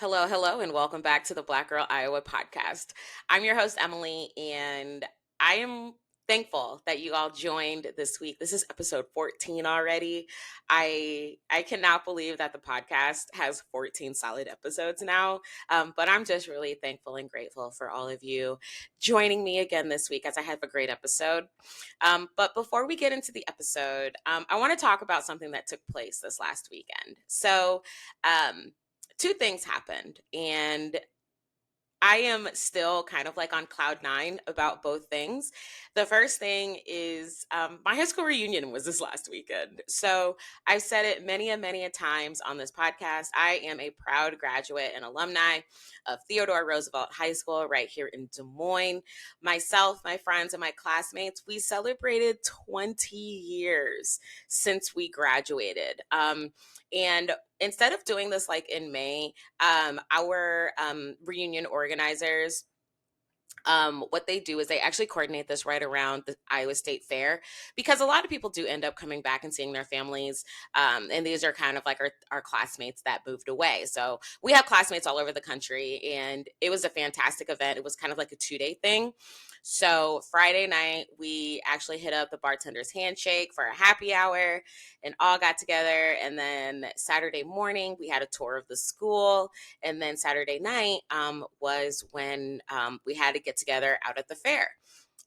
Hello, hello, and welcome back to the Black Girl Iowa podcast. I'm your host, Emily, and I am thankful that you all joined this week. This is episode 14 already. I cannot believe that the podcast has 14 solid episodes now, but I'm just really thankful and grateful for all of you joining me again this week as I have a great episode. But before we get into the episode, I want to talk about something that took place this last weekend. Um, Two things happened, and I am still kind of like on cloud nine about both things. The first thing is my high school reunion was this last weekend. So I've said it many and many a times on this podcast. I am a proud graduate and alumni of Theodore Roosevelt High School right here in Des Moines. Myself, my friends, and my classmates, we celebrated 20 years since we graduated. And instead of doing this like in May, our reunion organizers, what they do is they actually coordinate this right around the Iowa State Fair because a lot of people do end up coming back and seeing their families. And these are kind of like our classmates that moved away. So we have classmates all over the country, and it was a fantastic event. It was kind of like a 2-day thing. So Friday night, we actually hit up the bartender's handshake for a happy hour and all got together. And then Saturday morning, we had a tour of the school. And then Saturday night was when we had to get together out at the fair.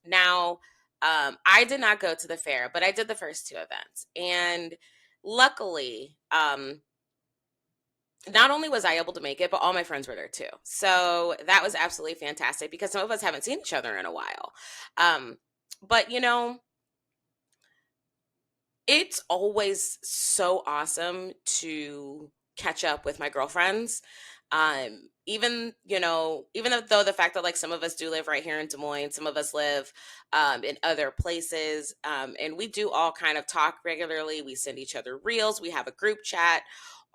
Now, I did not go to the fair, but I did the first two events. And luckily, not only was I able to make it, but all my friends were there too. So that was absolutely fantastic because some of us haven't seen each other in a while. Um, but, it's always so awesome to catch up with my girlfriends. Even though the fact that like some of us do live right here in Des Moines, some of us live in other places, and we do all kind of talk regularly. We send each other reels, we have a group chat,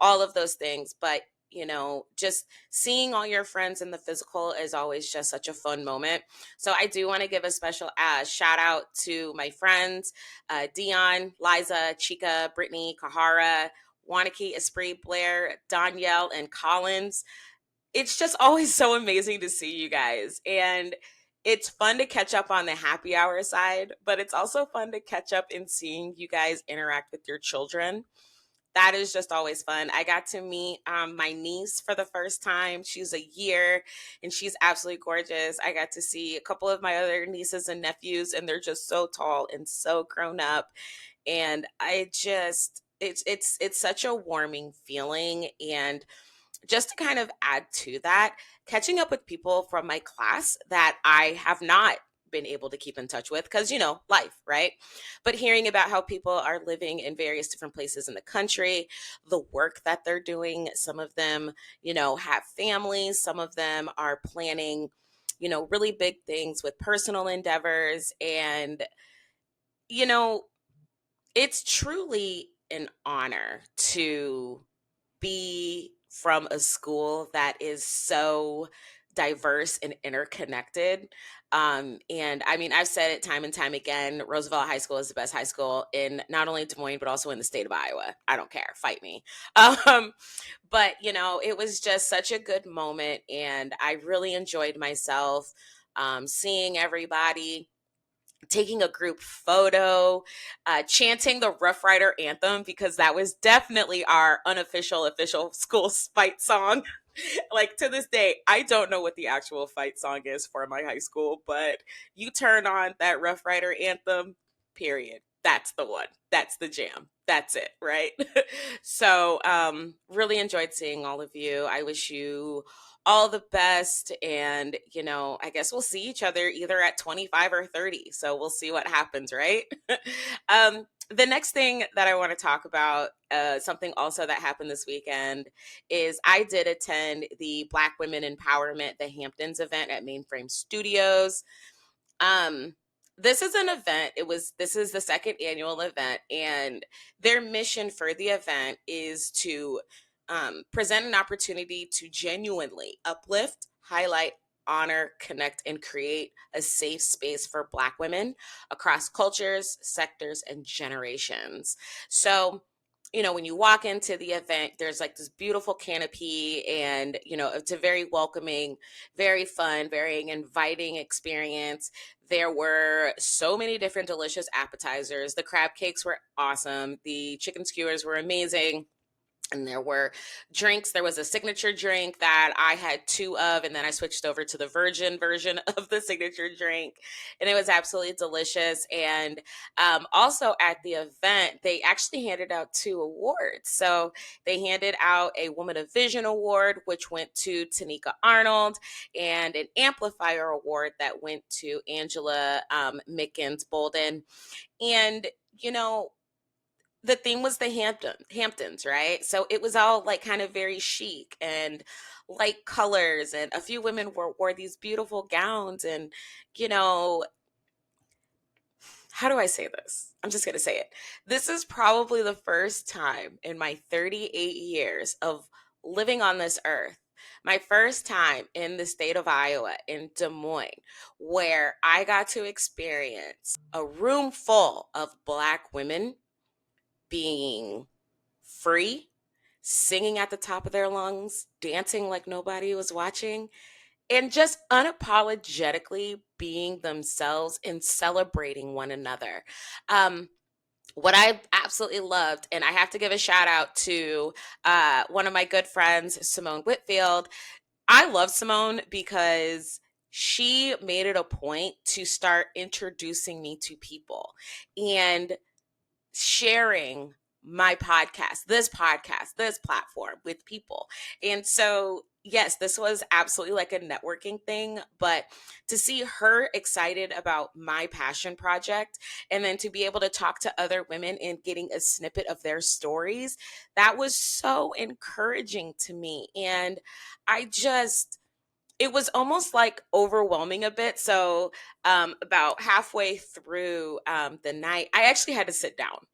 all of those things. But just seeing all your friends in the physical is always just such a fun moment. So I do want to give a special shout out to my friends, Dion, Liza, Chica, Brittany, Kahara, Wanaki, Esprit, Blair, Danielle, and Collins. It's just always so amazing to see you guys. And it's fun to catch up on the happy hour side, but it's also fun to catch up in seeing you guys interact with your children. That is just always fun. I got to meet my niece for the first time. She's a year and she's absolutely gorgeous. I got to see a couple of my other nieces and nephews, and they're just so tall and so grown up. And it's such a warming feeling. And just to kind of add to that, catching up with people from my class that I have not been able to keep in touch with because, life, right? But hearing about how people are living in various different places in the country, the work that they're doing, some of them, have families, some of them are planning, really big things with personal endeavors. And, you know, it's truly an honor to be from a school that is so diverse and interconnected. And I mean, I've said it time and time again, Roosevelt High School is the best high school in not only Des Moines, but also in the state of Iowa. I don't care. Fight me. Um, but, it was just such a good moment. And I really enjoyed myself seeing everybody, taking a group photo, chanting the Rough Rider anthem because that was definitely our unofficial official school fight song. Like to this day, I don't know what the actual fight song is for my high school, but you turn on that Rough Rider anthem, period. That's the one. That's the jam. That's it, right? So, really enjoyed seeing all of you. I wish you all the best. And, I guess we'll see each other either at 25 or 30. So we'll see what happens, right? The next thing that I want to talk about, something also that happened this weekend, is I did attend the Black Women Empowerment, the Hamptons event at Mainframe Studios. Um, this is an event. This is the second annual event, and their mission for the event is to present an opportunity to genuinely uplift, highlight, honor, connect, and create a safe space for Black women across cultures, sectors, and generations. So when you walk into the event, there's like this beautiful canopy, and, it's a very welcoming, very fun, very inviting experience. There were so many different delicious appetizers. The crab cakes were awesome. The chicken skewers were amazing. And there were drinks. There was a signature drink that I had two of, and then I switched over to the virgin version of the signature drink. And it was absolutely delicious. And also at the event, they actually handed out two awards. So they handed out a Woman of Vision award, which went to Tanika Arnold, and an Amplifier award that went to Angela Mickens Bolden. And, you know, the theme was the Hamptons, right? So it was all like kind of very chic and light colors, and a few women wore these beautiful gowns. And, you know, how do I say this? I'm just going to say it. This is probably the first time in my 38 years of living on this earth, my first time in the state of Iowa, in Des Moines, where I got to experience a room full of Black women being free, singing at the top of their lungs, dancing like nobody was watching, and just unapologetically being themselves and celebrating one another. Um, what I absolutely loved, and I have to give a shout out to one of my good friends, Simone Whitfield. I love Simone because she made it a point to start introducing me to people and sharing my podcast, this platform with people. And so, yes, this was absolutely like a networking thing, but to see her excited about my passion project, and then to be able to talk to other women and getting a snippet of their stories, that was so encouraging to me. And I just, it was almost like overwhelming a bit. So, about halfway through the night, I actually had to sit down,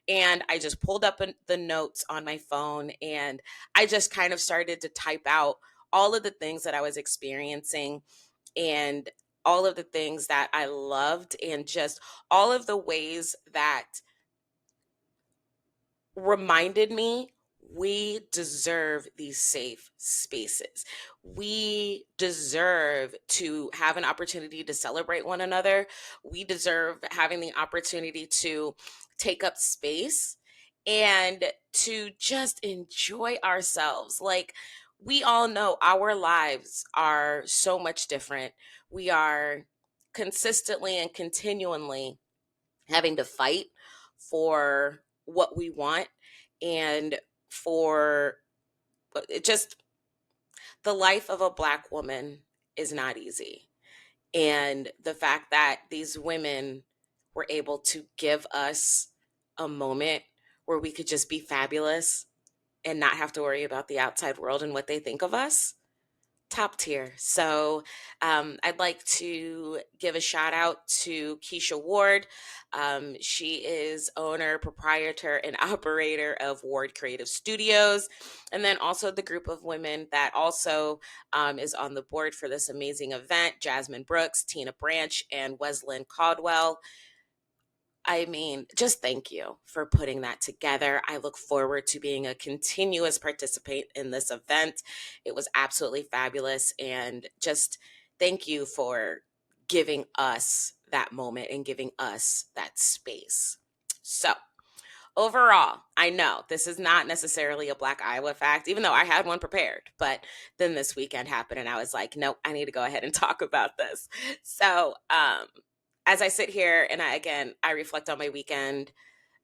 and I just pulled up the notes on my phone, and I just kind of started to type out all of the things that I was experiencing, and all of the things that I loved, and just all of the ways that reminded me we deserve these safe spaces. We deserve to have an opportunity to celebrate one another. We deserve having the opportunity to take up space and to just enjoy ourselves. Like, we all know our lives are so much different. We are consistently and continually having to fight for what we want, and for it just, the life of a Black woman is not easy. And the fact that these women were able to give us a moment where we could just be fabulous and not have to worry about the outside world and what they think of us, top tier. So I'd like to give a shout out to Keisha Ward. She is owner, proprietor, and operator of Ward Creative Studios. And then also the group of women that also is on the board for this amazing event: Jasmine Brooks, Tina Branch, and Weslyn Caldwell. I mean, just thank you for putting that together. I look forward to being a continuous participant in this event. It was absolutely fabulous. And just thank you for giving us that moment and giving us that space. So, overall, I know this is not necessarily a Black Iowa fact, even though I had one prepared. But then this weekend happened, and I was like, nope, I need to go ahead and talk about this. So, as I sit here and I reflect on my weekend,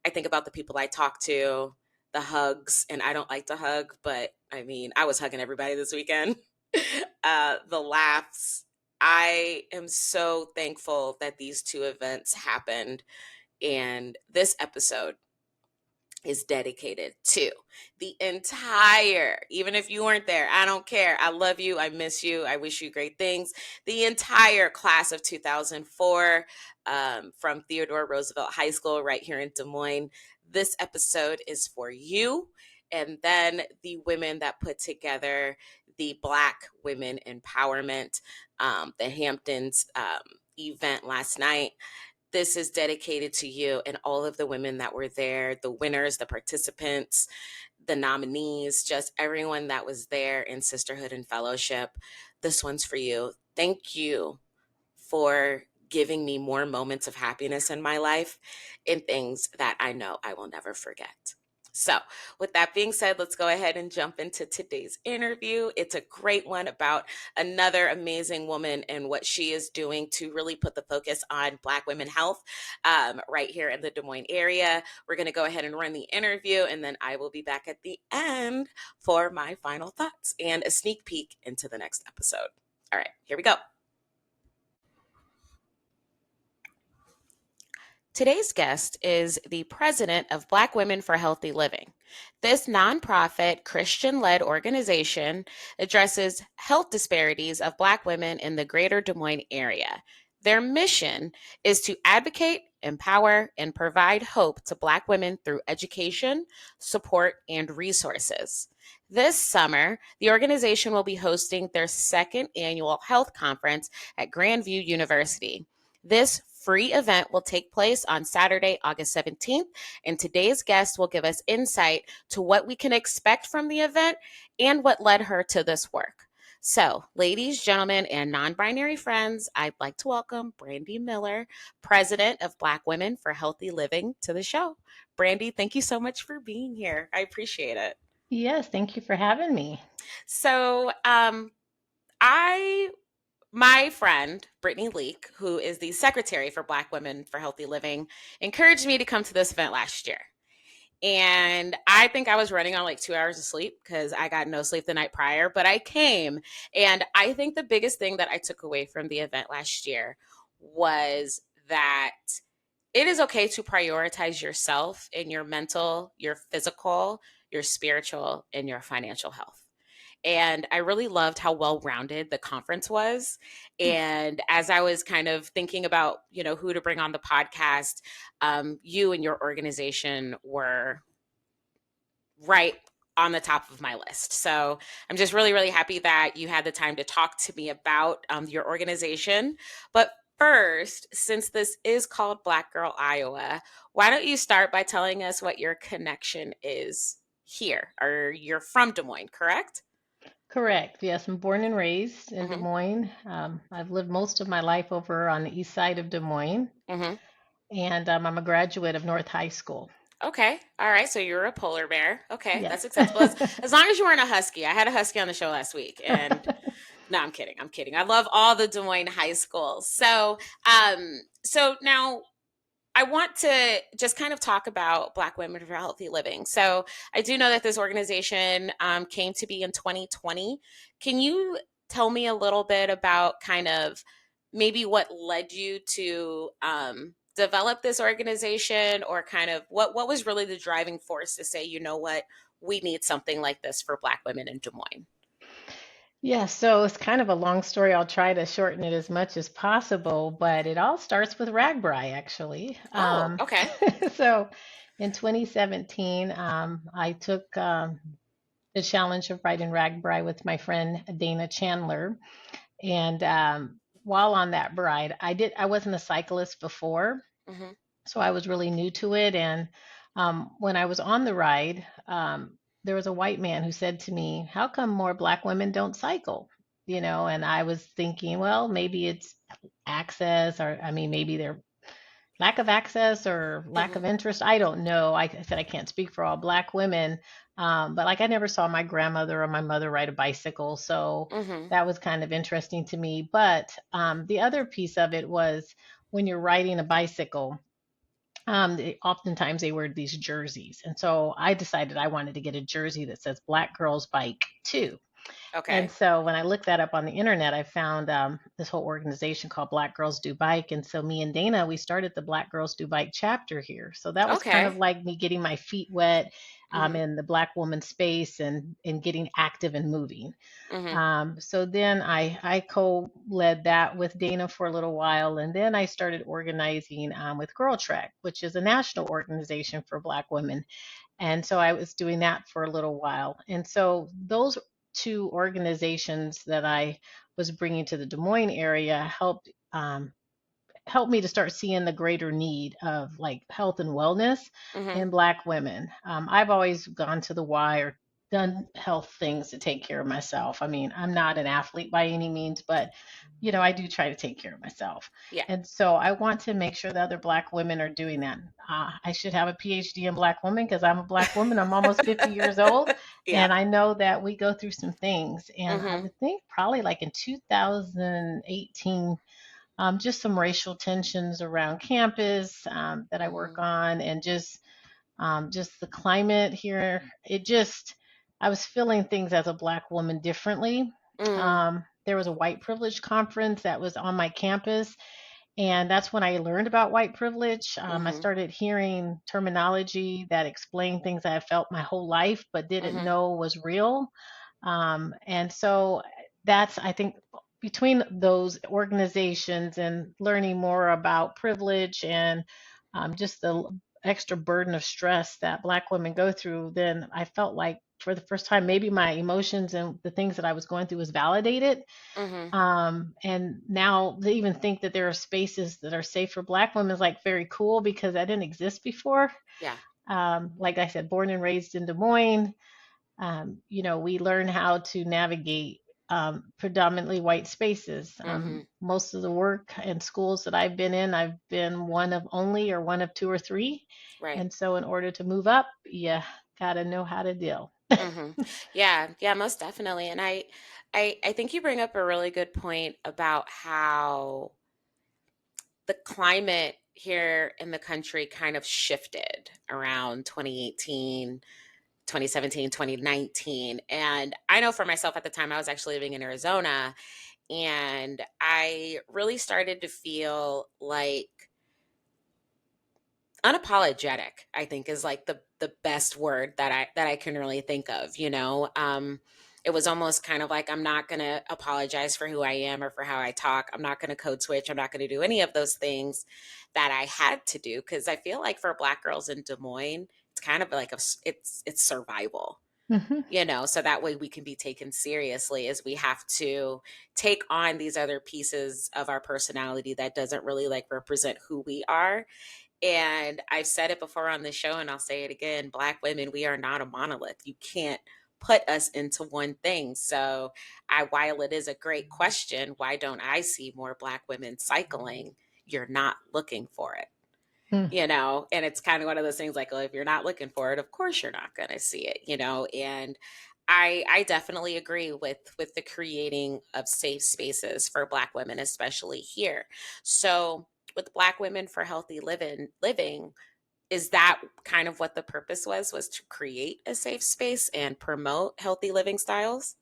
I think about the people I talk to, the hugs, and I don't like to hug, but I mean, I was hugging everybody this weekend. The laughs. I am so thankful that these two events happened, and this episode is dedicated to the entire, even if you weren't there, I don't care. I love you. I miss you. I wish you great things. The entire class of 2004 from Theodore Roosevelt High School right here in Des Moines. This episode is for you. And then the women that put together the Black Women Empowerment, the Hamptons event last night. this is dedicated to you and all of the women that were there, the winners, the participants, the nominees, just everyone that was there in sisterhood and fellowship. This one's for you. Thank you for giving me more moments of happiness in my life in things that I know I will never forget. So, with that being said, let's go ahead and jump into today's interview. It's a great one about another amazing woman and what she is doing to really put the focus on Black women health right here in the Des Moines area. We're going to go ahead and run the interview, and then I will be back at the end for my final thoughts and a sneak peek into the next episode. All right, here we go. Today's guest is the president of Black Women for Healthy Living. This nonprofit, Christian led organization addresses health disparities of Black women in the greater Des Moines area. Their mission is to advocate, empower, and provide hope to Black women through education, support, and resources. This summer, the organization will be hosting their second annual health conference at Grandview University. This free event will take place on Saturday, August 17th, and today's guest will give us insight to what we can expect from the event and what led her to this work. So, ladies, gentlemen, and non binary friends, I'd like to welcome Brandi Miller, president of Black Women for Healthy Living, to the show. Brandi, thank you so much for being here. I appreciate it. Yes, thank you for having me. So, I my friend, Brittany Leak, who is the secretary for Black Women for Healthy Living, encouraged me to come to this event last year. And I think I was running on like 2 hours of sleep because I got no sleep the night prior, but I came. And I think the biggest thing that I took away from the event last year was that it is okay to prioritize yourself in your mental, your physical, your spiritual, and your financial health. And I really loved how well rounded the conference was. And as I was kind of thinking about, who to bring on the podcast, you and your organization were right on the top of my list. So I'm just really, really happy that you had the time to talk to me about your organization. But first, since this is called Black Girl Iowa, why don't you start by telling us what your connection is here? Or you're from Des Moines, correct? Correct. Yes, I'm born and raised in Des Mm-hmm. Moines. I've lived most of my life over on the east side of Des Moines, Mm-hmm. and I'm a graduate of North High School. Okay. All right. So you're a polar bear. Okay. That's Yes. acceptable. As long as you weren't a husky. I had a husky on the show last week. And no, I'm kidding. I'm kidding. I love all the Des Moines high schools. So now I want to just kind of talk about Black Women for Healthy Living. So I do know that this organization came to be in 2020. Can you tell me a little bit about kind of maybe what led you to develop this organization, or kind of what was really the driving force to say, you know what, we need something like this for Black women in Des Moines? Yeah, so it's kind of a long story. I'll try to shorten it as much as possible, but it all starts with Ragbri, actually. Oh, okay. So in 2017, I took the challenge of writing Ragbri with my friend Dana Chandler. And while on that ride, I wasn't a cyclist before, Hmm. so I was really new to it. And when I was on the ride, there was a white man who said to me, "How come more Black women don't cycle?" And I was thinking, well, maybe it's access, or I mean, maybe they're lack of access or lack Hmm. of interest. I don't know. I said I can't speak for all Black women, but like I never saw my grandmother or my mother ride a bicycle, so Hmm. that was kind of interesting to me. But the other piece of it was when you're riding a bicycle. Oftentimes they wear these jerseys, and so I decided I wanted to get a jersey that says "Black Girls Bike too." And Okay. so when I looked that up on the internet, I found this whole organization called Black Girls Do Bike. And so me and Dana, we started the Black Girls Do Bike chapter here. So that was kind of Okay. like me getting my feet wet Hmm. in the Black woman space and getting active and moving. Hmm. So then I co-led that with Dana for a little while. And then I started organizing with Girl Trek, which is a national organization for Black women. And so I was doing that for a little while. And so those two organizations that I was bringing to the Des Moines area helped helped me to start seeing the greater need of like health and wellness Mhm. in Black women. I've always gone to the Y or done health things to take care of myself. I mean, I'm not an athlete by any means, but I do try to take care of myself. Yeah. And so I want to make sure that other Black women are doing that. I should have a PhD in Black women because I'm a Black woman. I'm almost 50 years old. Yeah. And I know that we go through some things. And I Mhm. would think probably like in 2018, just some racial tensions around campus that I work Mhm. on, and just the climate here. I was feeling things as a Black woman differently. Mm. There was a white privilege conference that was on my campus, and that's when I learned about white privilege. I Mhm. started hearing terminology that explained things I had felt my whole life, but didn't Mhm. know was real. And so that's, I think, between those organizations and learning more about privilege and just the extra burden of stress that Black women go through, then I felt like for the first time, maybe my emotions and the things that I was going through was validated. Mhm. And now to even think that there are spaces that are safe for Black women is like very cool because that didn't exist before. Yeah. Like I said, born and raised in Des Moines, we learn how to navigate predominantly white spaces. Mhm. Most of the work and schools that I've been in, I've been one of only or one of two or three. Right. And so, in order to move up, you got to know how to deal. Mhm. Yeah, yeah, most definitely. And I think you bring up a really good point about how the climate here in the country kind of shifted around 2018, 2017, 2019. And I know for myself at the time I was actually living in Arizona, and I really started to feel like unapologetic, I think, is like the best word that I can really think of, it was almost kind of like I'm not going to apologize for who I am or for how I talk. I'm not going to code switch. I'm not going to do any of those things that I had to do, because I feel like for Black girls in Des Moines, it's kind of like it's survival. Hmm. So that way we can be taken seriously, as we have to take on these other pieces of our personality that doesn't really like represent who we are. And I've said it before on the show, and I'll say it again: Black women, we are not a monolith. You can't put us into one thing. So, while it is a great question, why don't I see more Black women cycling? You're not looking for it, and it's kind of one of those things like, well, if you're not looking for it, of course you're not going to see it. And I definitely agree with the creating of safe spaces for Black women, especially here. So, with Black women for healthy living, is that kind of what the purpose was to create a safe space and promote healthy living styles?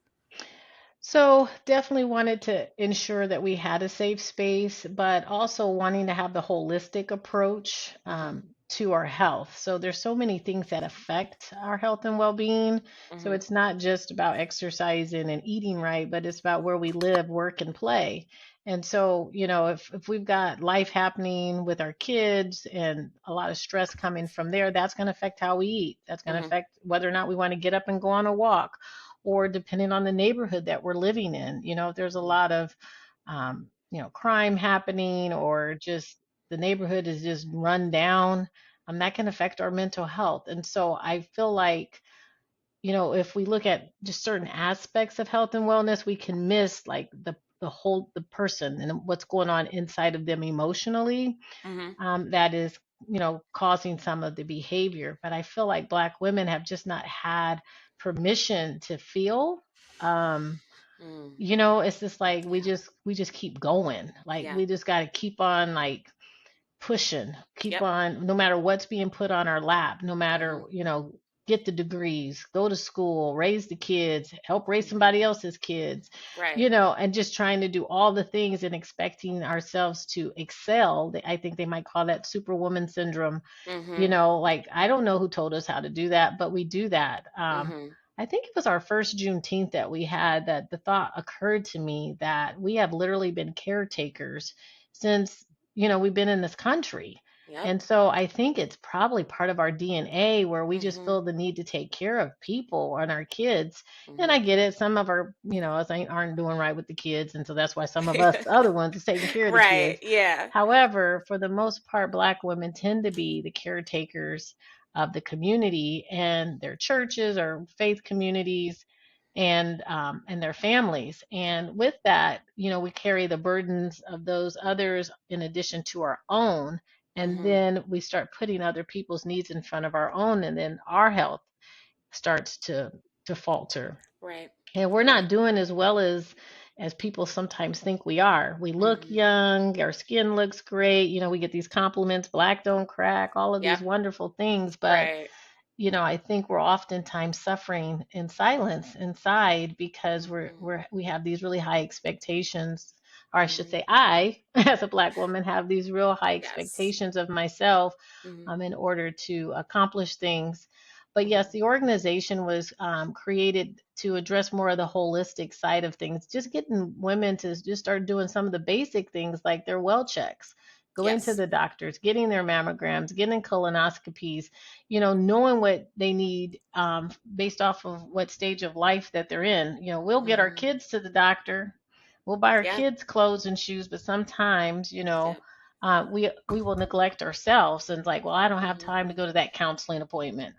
So definitely wanted to ensure that we had a safe space, but also wanting to have the holistic approach Mhm. to our health. So there's so many things that affect our health and well-being. So Mhm. it's not just about exercising and eating right, but it's about where we live, work, and play. And so, if we've got life happening with our kids and a lot of stress coming from there, that's going to affect how we eat. That's going to Mhm. affect whether or not we want to get up and go on a walk, or depending on the neighborhood that we're living in. If there's a Mhm. lot of, crime happening, or just the neighborhood is just run down, that can affect our mental health. And so I feel like, if we look at just certain aspects of health and wellness, we can miss like the person and what's going on inside of them emotionally, Mhm. that is, causing some of the behavior. But I feel like Black women have just not had permission to feel. Um, Mm. it's just like we just keep going. Like Yeah. we just got to keep on like pushing, keep Yep. on, no matter what's being put on our lap, no matter, Mhm. get the degrees, go to school, raise the kids, help raise Mhm. somebody else's kids, Right. and just trying to do all the things and expecting ourselves to excel. I think they might call that superwoman syndrome. Mhm. Like I don't know who told us how to do that, but we do that. Mhm. I think it was our first Juneteenth that we had that the thought occurred to me that we have literally been caretakers since, we've been in this country. Yep. And so I think it's probably part of our DNA where we just Mhm. feel the need to take care of people and our kids. And Mhm. I get it. Some of our, us aren't doing right with the kids. And so that's why some of us, the other ones, is taking care of the Right. kids. Yeah. However, for the most part, Black women tend to be the caretakers of the community and their churches or faith communities and their families. And with that, we carry the burdens of those others in addition to our own. And Mhm. then we start putting other people's needs in front of our own, and then our health starts to falter. Right. And we're not Right. doing as well as people sometimes think we are. We look Mhm. young, our skin looks great, we get these compliments, black don't crack, all of these Yep. wonderful things, but Right. I think we're oftentimes suffering in silence inside because Mhm. we have these really high expectations, or I should Mhm. say, I, as a Black woman, have these real high Yes. expectations of myself Mhm. in order to accomplish things. But yes, Mhm. the organization was created to address more of the holistic side of things, just getting women to just start doing some of the basic things like their well checks, going to Yes. the doctors, getting their mammograms, getting colonoscopies, knowing what they need based off of what stage of life that they're in. We'll get our Mhm. kids to the doctor, we'll buy our Yeah. kids clothes and shoes, but sometimes, Yep. we will neglect ourselves and it's like, well, I don't have Mhm. time to go to that counseling appointment.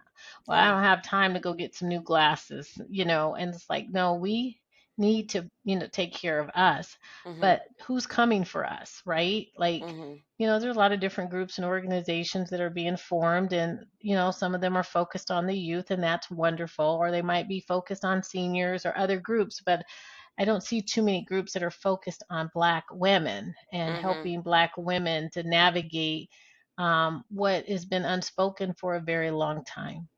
Well, I Yeah. don't have time to go get some new glasses, and it's like, no, we need to, take care of us. Mhm. But who's coming for us, right? Like, Mhm. there's a lot of different groups and organizations that are being formed, and some of them are focused on the youth, and that's wonderful, or they might be focused on seniors or other groups, but I don't see too many groups that are focused on Black women and Mhm. helping Black women to navigate what has been unspoken for a very long time.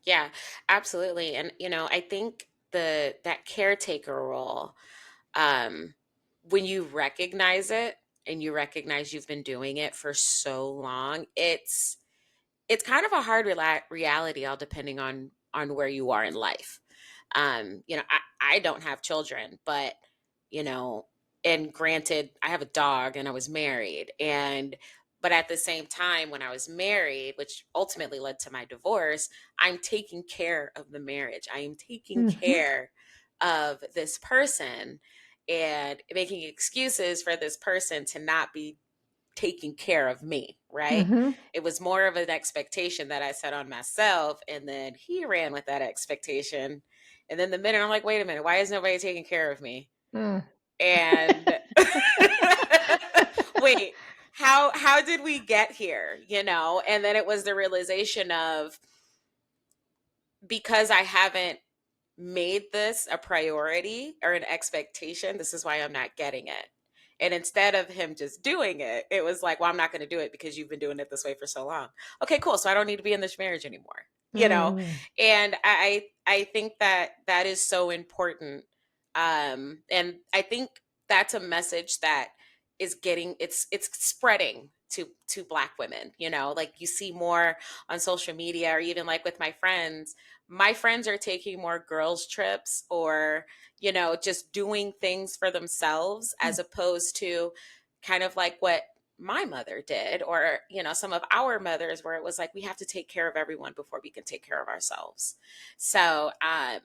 Yeah, absolutely. And I think the that caretaker role, um, when you recognize it and you recognize you've been doing it for so long, it's kind of a hard reality, all depending on where you are in life. I don't have children, but you know, and granted, I have a dog and I was married, and but at the same time, when I was married, which ultimately led to my divorce, I'm taking care of the marriage. I am taking Hmm. care of this person and making excuses for this person to not be taking care of me, right? Hmm. It was more of an expectation that I set on myself, and then he ran with that expectation. And then the minute I'm like, wait a minute, why is nobody taking care of me? Mm. And wait, how did we get here? And then it was the realization of, because I haven't made this a priority or an expectation, this is why I'm not getting it. And instead of him just doing it, it was like, well, I'm not going to do it because you've been doing it this way for so long. Okay, cool. So I don't need to be in this marriage anymore. You know, Mm. and I think that that is so important. And I think that's a message that is getting, it's spreading to Black women. Like you see more on social media, or even like with my friends are taking more girls trips, or just doing things for themselves, as opposed to kind of like what my mother did, or some of our mothers, where it was like, we have to take care of everyone before we can take care of ourselves. So I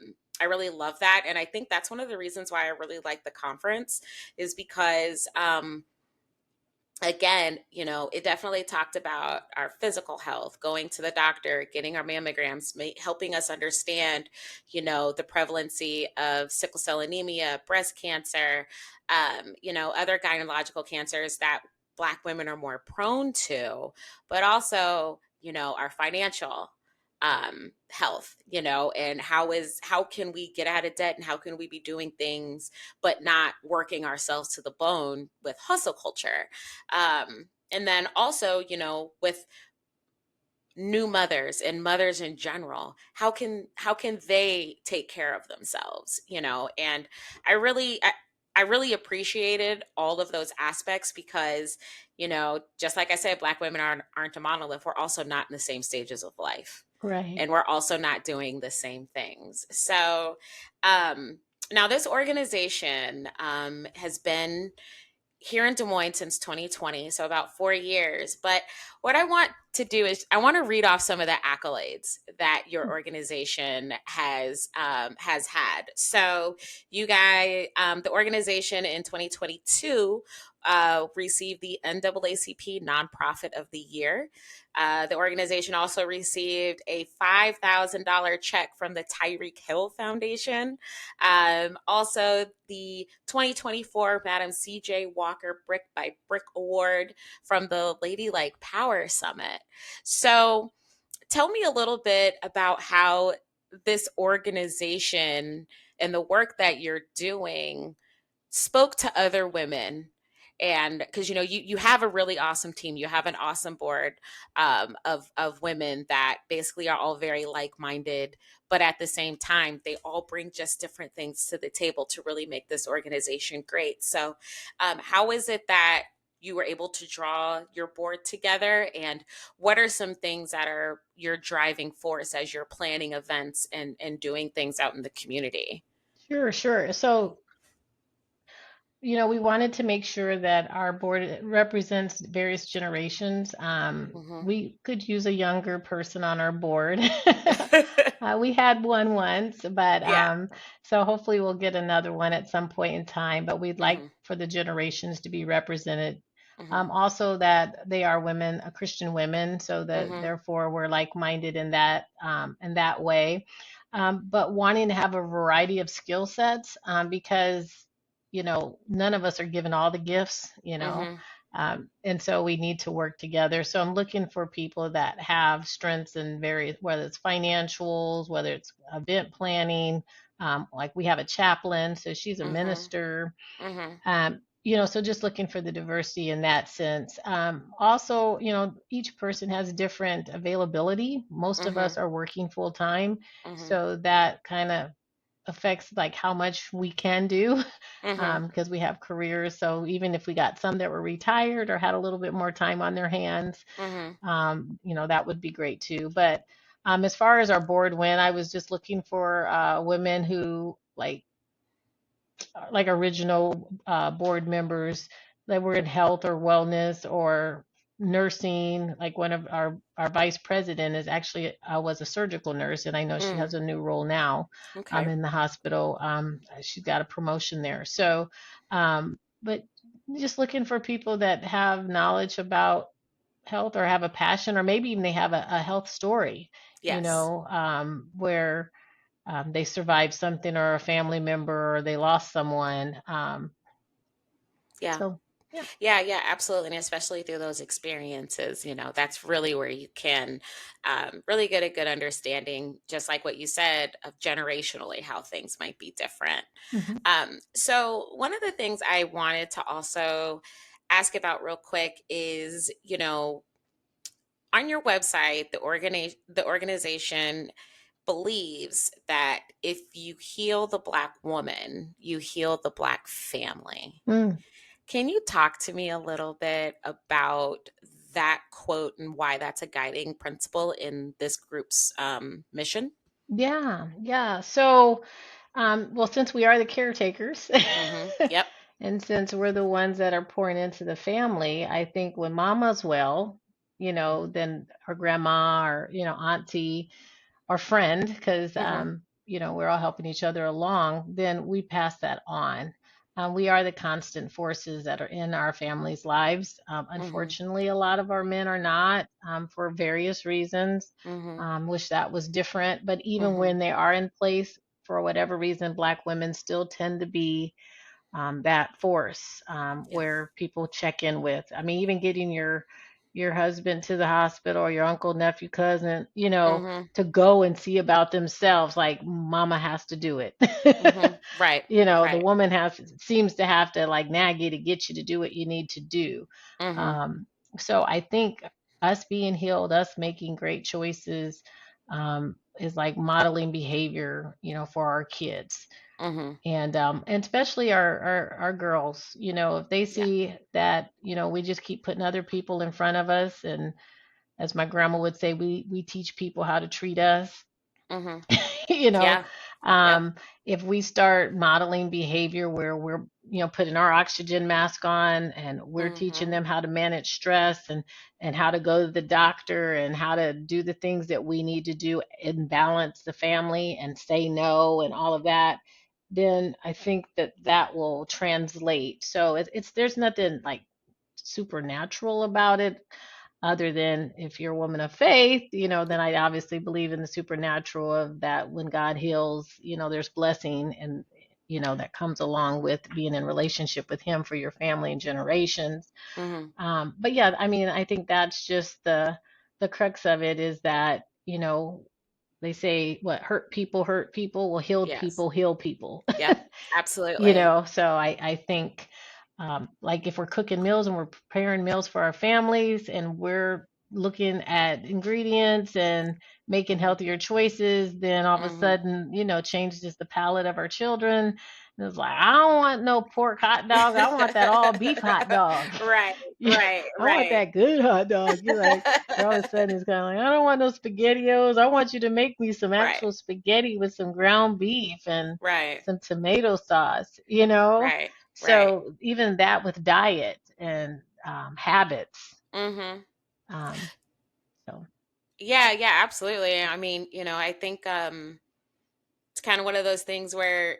really love that, and I think that's one of the reasons why I really like the conference, is because again, it definitely talked about our physical health, going to the doctor, getting our mammograms, helping us understand, the prevalency of sickle cell anemia, breast cancer, other gynecological cancers that Black women are more prone to, but also, our financial health, and how can we get out of debt, and how can we be doing things but not working ourselves to the bone with hustle culture. And then also, with new mothers and mothers in general, how can they take care of themselves, and I really appreciated all of those aspects, because just like I said, Black women aren't a monolith. We're also not in the same stages of life, Right. and we're also not doing the same things. So um now this organization has been here in Des Moines since 2020, so about 4 years. But what I want to do is I want to read off some of the accolades that your organization has had. So you guys, the organization in 2022 received the NAACP Nonprofit of the Year. The organization also received a $5,000 check from the Tyreek Hill Foundation. Also, the 2024 Madam C.J. Walker Brick by Brick Award from the Ladylike Power Summit. So, tell me a little bit about how this organization and the work that you're doing spoke to other women. And because you have a really awesome team, you have an awesome board of women that basically are all very like-minded, but at the same time they all bring just different things to the table to really make this organization great. So how is it that you were able to draw your board together, and what are some things that are your driving force as you're planning events and doing things out in the community? Sure, sure. So, we wanted to make sure that our board represents various generations. Hmm. We could use a younger person on our board. We had one once, but Yeah. so hopefully we'll get another one at some point in time. But we'd like Hmm. for the generations to be represented. Hmm. Also, that they are women, Christian women, so that Hmm. therefore we're like-minded in that way. But wanting to have a variety of skill sets because none of us are given all the gifts. Hmm. And so we need to work together. So I'm looking for people that have strengths in various, whether it's financials, whether it's event planning. Like we have a chaplain, so she's a Hmm. minister. Hmm. So just looking for the diversity in that sense. Also, each person has different availability. Most of us Hmm. are working full time, Hmm. so that kind of affects like how much we can do Hmm. because we have careers. So even if we got some that were retired or had a little bit more time on their hands, Hmm. that would be great too. But as far as our board went, I was just looking for women who like original board members that were in health or wellness or nursing. Like one of our vice president is actually was a surgical nurse, and I know she Mm. has a new role now Okay. in the hospital. She's got a promotion there. So, but just looking for people that have knowledge about health or have a passion, or maybe even they have a health story, Yes. where they survived something or a family member or they lost someone. Yeah. So yeah. Yeah, yeah, absolutely. And especially through those experiences, that's really where you can really get a good understanding, just like what you said, of generationally how things might be different. Hmm. So, one of the things I wanted to also ask about real quick is, on your website, the organization believes that if you heal the Black woman, you heal the Black family. Mm. Can you talk to me a little bit about that quote and why that's a guiding principle in this group's mission? Yeah, yeah. So, well, since we are the caretakers, Mm-hmm. Yep. and since we're the ones that are pouring into the family, I think when mama's well, then her grandma or, auntie or friend, because Mm-hmm. we're all helping each other along, then we pass that on. We are the constant forces that are in our families' lives. Mm-hmm. Unfortunately, a lot of our men are not for various reasons. Mm-hmm. Wish that was different, but even Mm-hmm. when they are in place, for whatever reason, Black women still tend to be that force Yeah. where people check in with. I mean, even getting your husband to the hospital or your uncle, nephew, cousin, Mm-hmm. to go and see about themselves, like mama has to do it. Mm-hmm. Right. The Right. woman seems to have to like nag you to get you to do what you need to do. Mm-hmm. Um, so I think us being healed, us making great choices, is like modeling behavior, for our kids Mm-hmm. and especially our girls, if they Yeah. see that we just keep putting other people in front of us, and as my grandma would say, we teach people how to treat us. Mm-hmm. you know Yeah. Yep. um if we start modeling behavior where we're putting our oxygen mask on, and we're teaching Mhm. them how to manage stress, and how to go to the doctor, and how to do the things that we need to do and balance the family and say no and all of that, then I think that that will translate. So it's there's nothing like supernatural about it, other than if you're a woman of faith, then I obviously believe in the supernatural of that. When God heals, there's blessing, and that comes along with being in relationship with him for your family and generations. Mhm. But yeah, I mean, I think that's just the crux of it, is that, they say, what, hurt people, well, healed Yes. people heal people. Yep. Absolutely. So I think, like, if we're cooking meals and we're preparing meals for our families, and we're looking at ingredients and making Mhm. healthier choices, then all of a Mhm. sudden, changes the palate of our children. And it's like, I don't want no pork hot dog. I want that all beef hot dog. Right. Yeah, Right. I want Right. that good hot dog. You're like, and all of a sudden it's kind of like, I don't want no SpaghettiOs. I want you to make me some Right. actual spaghetti with some ground beef and Right. some tomato sauce. Right. Right. So even that with diet and habits. Mhm. Um, so Yeah, yeah, absolutely. I mean, I think it's kind of one of those things where,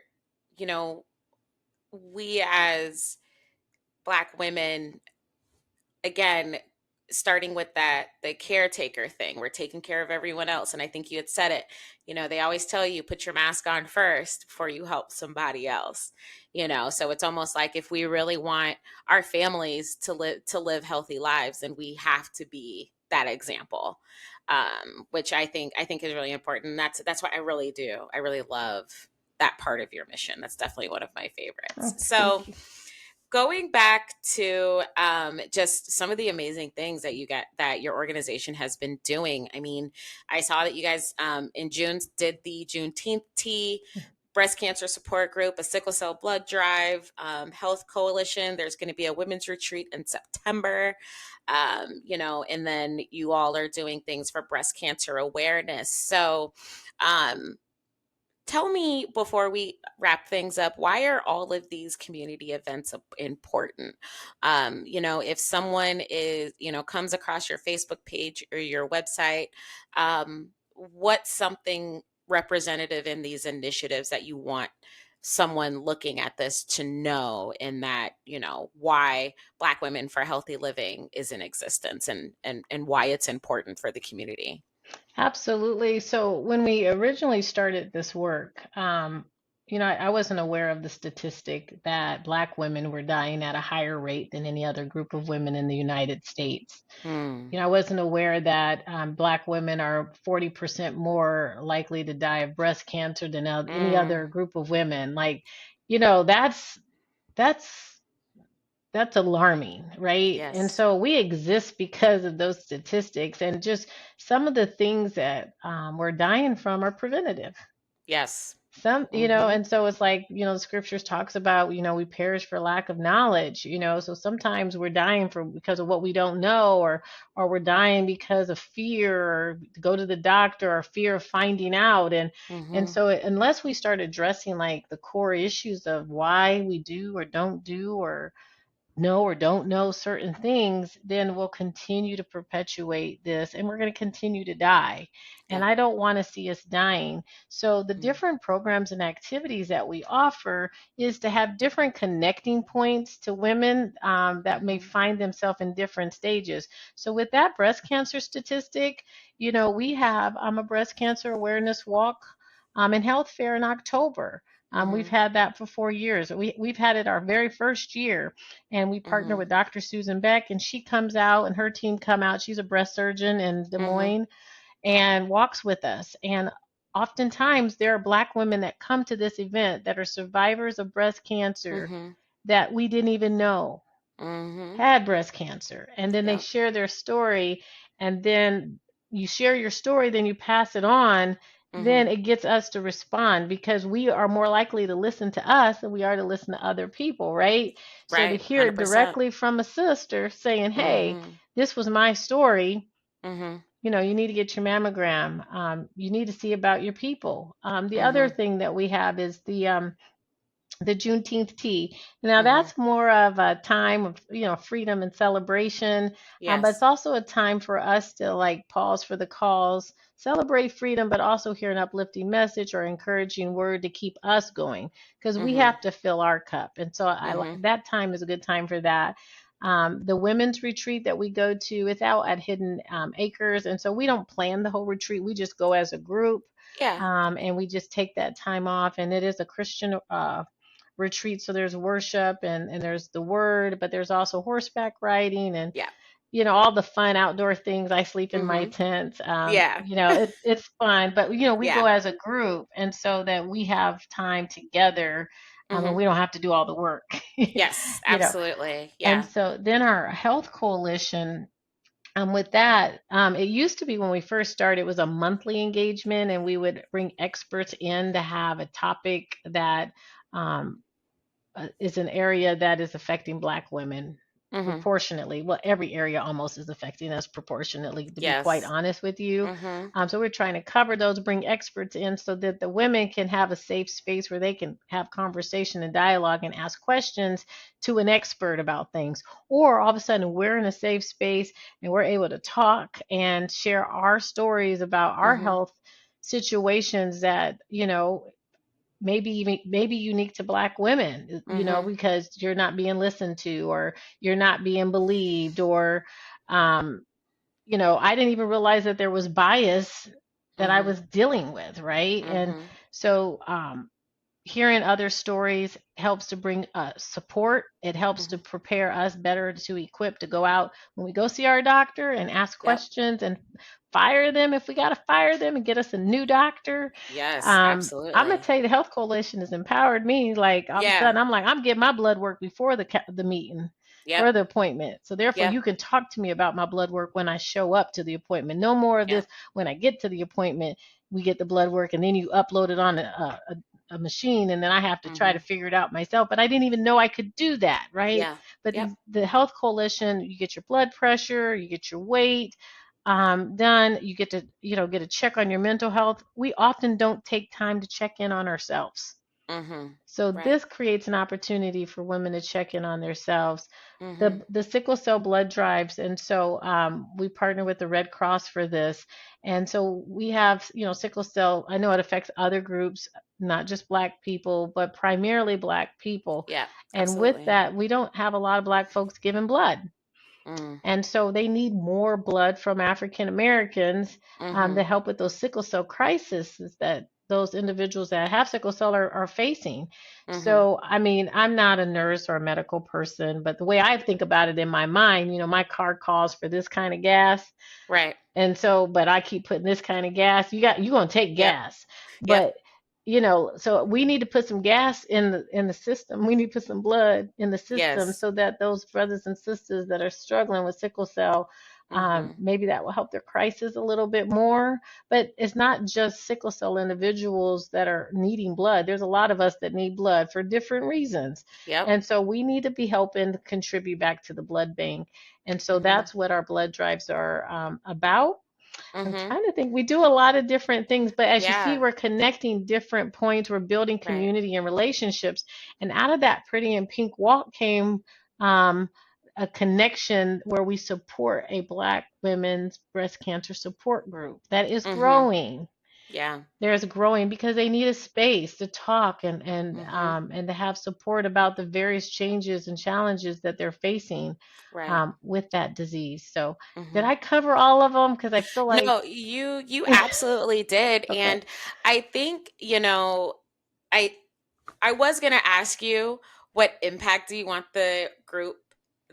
you know, we as Black women, again, starting with the caretaker thing, we're taking care of everyone else. And I think you had said it, they always tell you put your mask on first before you help somebody else. So it's almost like if we really want our families to live healthy lives, then we have to be that example. Which I think is really important. That's what I really do. I really love that part of your mission. That's definitely one of my favorites. oh, So thank you. going back to just some of the amazing things that your organization has been doing. I mean, I saw that you guys in June did the Juneteenth tea, breast cancer support group, a sickle cell blood drive, health coalition. There's going to be a women's retreat in September. And then you all are doing things for breast cancer awareness. So um, tell me before we wrap things up, why are all of these community events important? If someone comes across your Facebook page or your website, what's something representative in these initiatives that you want someone looking at this to know, in that, why Black Women for Healthy Living is in existence, and why it's important for the community? Absolutely. So when we originally started this work, I wasn't aware of the statistic that Black women were dying at a higher rate than any other group of women in the United States. Hmm. I wasn't aware that Black women are 40% more likely to die of breast cancer than any Mm. other group of women. Like, you know, that's that's that's alarming, right? And Yes. so we exist because of those statistics, and just some of the things that we're dying from are preventative. Yes. Some, Mm-hmm. and so it's like, the scriptures talks about, we perish for lack of knowledge, so sometimes we're dying for because of what we don't know, or we're dying because of fear, or go to the doctor, or fear of finding out. And Mm-hmm. so unless we start addressing like the core issues of why we do or don't do, or know or don't know certain things, then we'll continue to perpetuate this, and we're going to continue to die. And Yep. I don't want to see us dying. So, the different programs and activities that we offer is to have different connecting points to women that may Mm-hmm. find themselves in different stages. So, with that breast cancer statistic, we have a breast cancer awareness walk and health fair in October. We've Mm-hmm. had that for 4 years. We've had it our very first year, and we partner Mm-hmm. with Dr. Susan Beck, and she comes out, and her team come out. She's a breast surgeon in Des Mm-hmm. Moines, and walks with us. And oftentimes there are Black women that come to this event that are survivors of breast cancer Mm-hmm. that we didn't even know Mm-hmm. had breast cancer. And then they Yep. share their story, and then you share your story, then you pass it on. Mm-hmm. Then it gets us to respond, because we are more likely to listen to us than we are to listen to other people, right? So to Right. hear 100%. directly from a sister saying, hey, Mm-hmm. this was my story. Mm-hmm. You need to get your mammogram. You need to see about your people. The other Mm-hmm. thing that we have is the Juneteenth tea. Now Mhm. that's more of a time of, freedom and celebration, but it's Yes. also a time for us to like pause for the cause, celebrate freedom, but also hear an uplifting message or encouraging word to keep us going because we Mhm. have to fill our cup. And so Mhm. that time is a good time for that. The women's retreat that we go to is out at Hidden Acres, and so we don't plan the whole retreat. We just go as a group, Yeah. and we just take that time off. And it is a Christian retreat. So there's worship and there's the word, but there's also horseback riding and, Yeah. all the fun outdoor things. I sleep in my Mhm. tent. Yeah. It's fun, but, we go Yeah. as a group. And so that we have time together. And Mhm. we don't have to do all the work, Yes, you know. absolutely. And Yeah. so then our health coalition, with that, it used to be when we first started, it was a monthly engagement, and we would bring experts in to have a topic that um, is an area that is affecting Black women Mhm. proportionately. Well, every area almost is affecting us proportionately, to be quite Yes. honest with you. Mhm. So we're trying to cover those, bring experts in so that the women can have a safe space where they can have conversation and dialogue and ask questions to an expert about things. Or all of a sudden, we're in a safe space and we're able to talk and share our stories about our Mhm. health situations that, maybe unique to Black women, Mhm. because you're not being listened to or you're not being believed, or um I didn't even realize that there was bias that I Mhm. was dealing with, right? And Mhm. so hearing other stories helps to bring support. It helps to Mhm. prepare us better to equip to go out when we go see our doctor and ask Yep. questions and fire them if we got to fire them and get us a new doctor. Yes, I'm gonna absolutely. tell you, the health coalition has empowered me. Like all of a Yeah. sudden, I'm like, I'm getting my blood work before the meeting Yep. or the appointment. So therefore, Yep. you can talk to me about my blood work when I show up to the appointment. No more of Yep. this when I get to the appointment. We get the blood work and then you upload it on a machine, and then I have to try to Mhm. figure it out myself. But I didn't even know I could do that, right? Yeah. But Yep. the health coalition, you get your blood pressure, you get your weight done, you get to get a check on your mental health. We often don't take time to check in on ourselves. Mhm. So Right. this creates an opportunity for women to check in on themselves. Mhm. The sickle cell blood drives, and so we partner with the Red Cross for this. And so we have, sickle cell. I know it affects other groups, not just Black people, but primarily Black people. Yeah, And with absolutely. that, we don't have a lot of Black folks giving blood. Mm. And so they need more blood from African Americans to Mhm. help with those sickle cell crises that those individuals that have sickle cell are facing. Mhm. So, I mean, I'm not a nurse or a medical person, but the way I think about it in my mind, my car calls for this kind of gas. Right. And so, but I keep putting this kind of gas. You're gonna take Yep. gas, Yep. but so we need to put some gas in the system. We need to put some blood in the system Yes. so that those brothers and sisters that are struggling with sickle cell, Mhm. maybe that will help their crisis a little bit more. But it's not just sickle cell individuals that are needing blood. There's a lot of us that need blood for different reasons, Yep. and so we need to be helping to contribute back to the blood bank. And so Mhm. that's what our blood drives are about. I'm Mhm. trying to think. We do a lot of different things, but as you see, Yeah. we're connecting different points. We're building Right. community and relationships. And out of that Pretty in Pink walk came um, a connection where we support a Black women's breast cancer support group that is Mhm. growing. Yeah. There's growing because they need a space to talk Mhm. and to have support about the various changes and challenges that they're facing Right. with that disease. So, did Mhm. I cover all of them? Because I feel like No, you absolutely did. okay. And I think, I I was going to ask you, what impact do you want the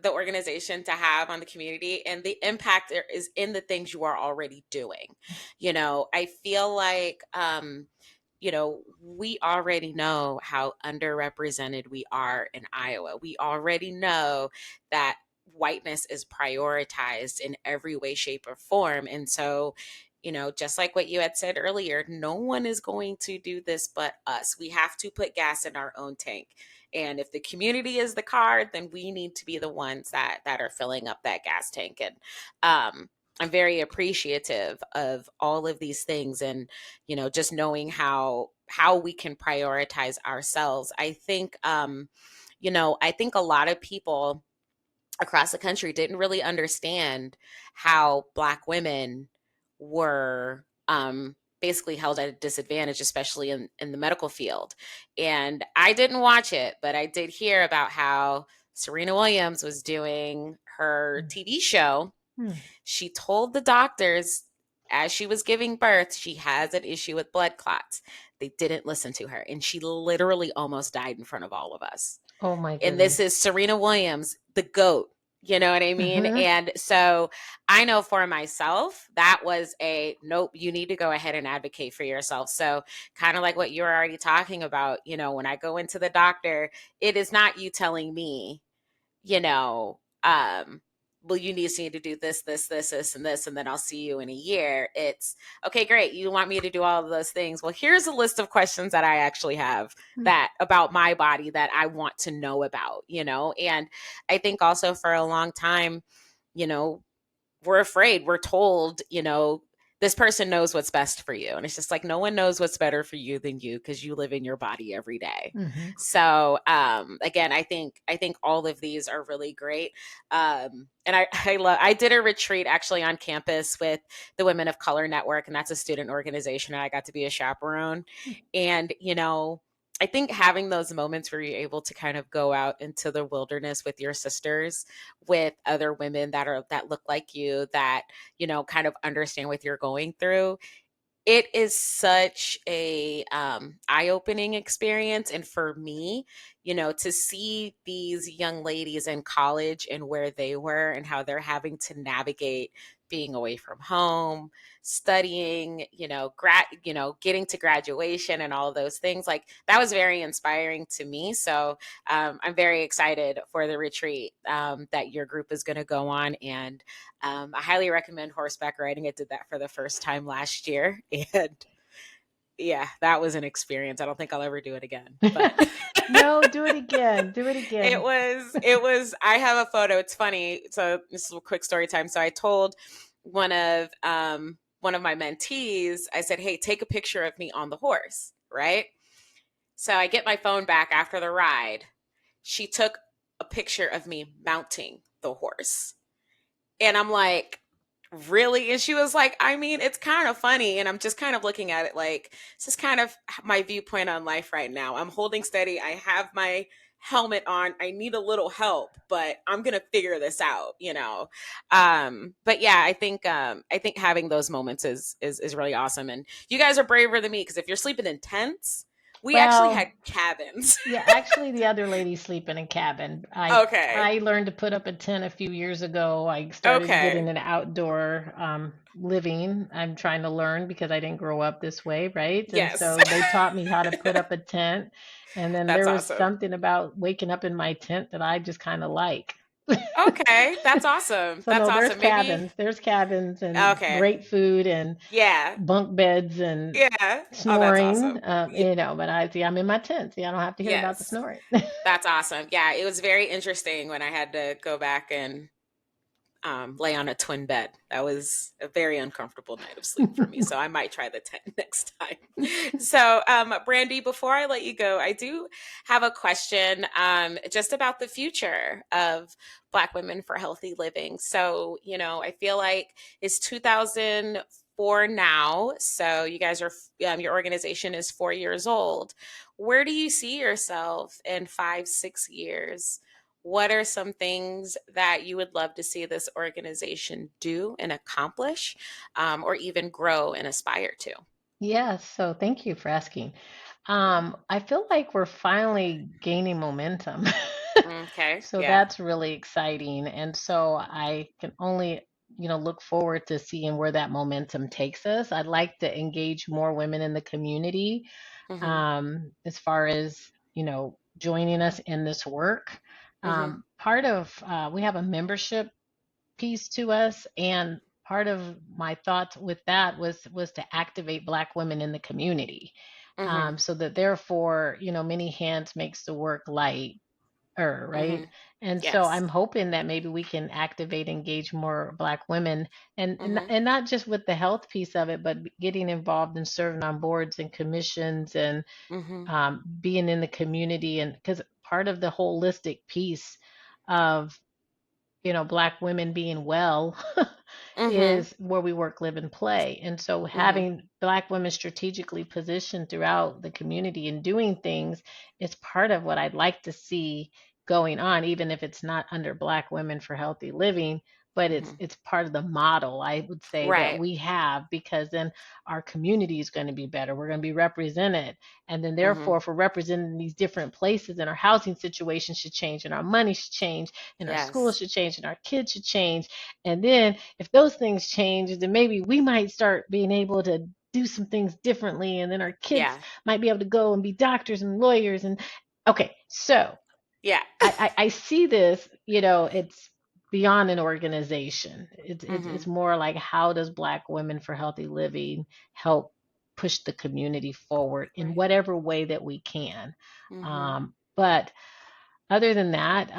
organization to have on the community? And the impact there is in the things you are already doing. I feel like, we already know how underrepresented we are in Iowa. We already know that whiteness is prioritized in every way, shape, or form. And so, just like what you had said earlier, no one is going to do this but us. We have to put gas in our own tank. And if the community is the car, then we need to be the ones that are filling up that gas tank. And I'm very appreciative of all of these things, and just knowing how we can prioritize ourselves. I think a lot of people across the country didn't really understand how Black women were basically held at a disadvantage, especially in the medical field. And I didn't watch it, but I did hear about how Serena Williams was doing her TV show. Mm. She told the doctors as she was giving birth, she has an issue with blood clots. They didn't listen to her, and she literally almost died in front of all of us. Oh my And this goodness. is Serena Williams, the GOAT. You know what I mean? Hmm. And so I know for myself, that was a nope, you need to go ahead and advocate for yourself. So, kind of like what you were already talking about, when I go into the doctor, it is not you telling me, you know, well, you need to do this, and then I'll see you in a year. It's okay, great. You want me to do all of those things. Well, here's a list of questions that I actually have that about my body that I want to know about. And I think also for a long time, you know, we're afraid. We're told, this person knows what's best for you. And it's just like no one knows what's better for you than you because you live in your body every day. Hmm. So again, I think all of these are really great. And I did a retreat actually on campus with the Women of Color Network, and that's a student organization. And I got to be a chaperone. And I think having those moments where you're able to kind of go out into the wilderness with your sisters, with other women that look like you, that kind of understand what you're going through, it is such a eye-opening experience. And for me, to see these young ladies in college and where they were and how they're having to navigate being away from home, studying, getting to graduation and all of those things, like that was very inspiring to me. So I'm very excited for the retreat that your group is going to go on. And I highly recommend horseback riding. I did that for the first time last year. And yeah, that was an experience. I don't think I'll ever do it again. But No, do it again. Do it it again. was, it was, I have a photo. It's funny. So this is a quick story time. So I told one of my mentees, I said, hey, take a picture of me on the horse, right? So I get my phone back after the ride. She took a picture of me mounting the horse. And I'm like, really? And she was like, I mean, it's kind of funny. And I'm just kind of looking at it like, this is kind of my viewpoint on life right now. I'm holding steady. I have my helmet on. I need a little help, but I'm going to figure this out. But yeah, I think having those moments is really awesome. And you guys are braver than me, because if you're sleeping in tents, we actually had Well, cabins. yeah, actually, the other lady sleep in a cabin. I Okay. I learned to put up a tent a few years ago. I started getting Okay. an outdoor living. I'm trying to learn because I didn't grow up this way, right? And Yes. so they taught me how to put up a tent. And then That's there was awesome. something about waking up in my tent that I just kind of like. Okay, that's awesome. So That's no, there's awesome. Maybe cabins. There's cabins and okay. great food and Yeah. bunk beds and Yeah. Oh, that's snoring. awesome. Yeah. But I see I'm in my tent. See, I don't have to hear about the Yes. snoring. That's awesome. Yeah, it was very interesting when I had to go back and lay on a twin bed. That was a very uncomfortable night of sleep for me. So I might try the tent next time. So, Brandy, before I let you go, I do have a question just about the future of Black women for healthy living. So, I feel like it's 2004 now. So you guys are, your organization is 4 years old. Where do you see yourself in 5, 6 years? What are some things that you would love to see this organization do and accomplish, or even grow and aspire to? Yes, so thank you for asking. I feel like we're finally gaining momentum. Okay. So Yeah. that's really exciting. And so I can only, look forward to seeing where that momentum takes us. I'd like to engage more women in the community, Mm-hmm. as far as, joining us in this work. Mm-hmm. Part of, we have a membership piece to us, and part of my thoughts with that was to activate Black women in the community, Mm-hmm. so that therefore, many hands makes the work light. right? Mhm. And so Yes. I'm hoping that maybe we can activate, engage more Black women, Mhm. and not just with the health piece of it, but getting involved and serving on boards and commissions and Mhm. being in the community, and because part of the holistic piece of Black women being well Mhm. is where we work, live, and play. And so Mhm. having Black women strategically positioned throughout the community and doing things is part of what I'd like to see going on, even if it's not under Black women for healthy living, but it's Mhm. it's part of the model, I would say, that Right. we have, because then our community is going to be better. We're going to be represented. And then Mhm. therefore, if we're represented in these different places, and our housing situation should change, and our money should change, and our schools Yes. should change, and our kids should change. And then if those things change, then maybe we might start being able to do some things differently. And then our kids Yeah. might be able to go and be doctors and lawyers. And okay, so Yeah. I see this, it's beyond an organization. It's Mhm. more like, how does Black Women for Healthy Living help push the community forward in Right. whatever way that we can? Mhm. But other than that,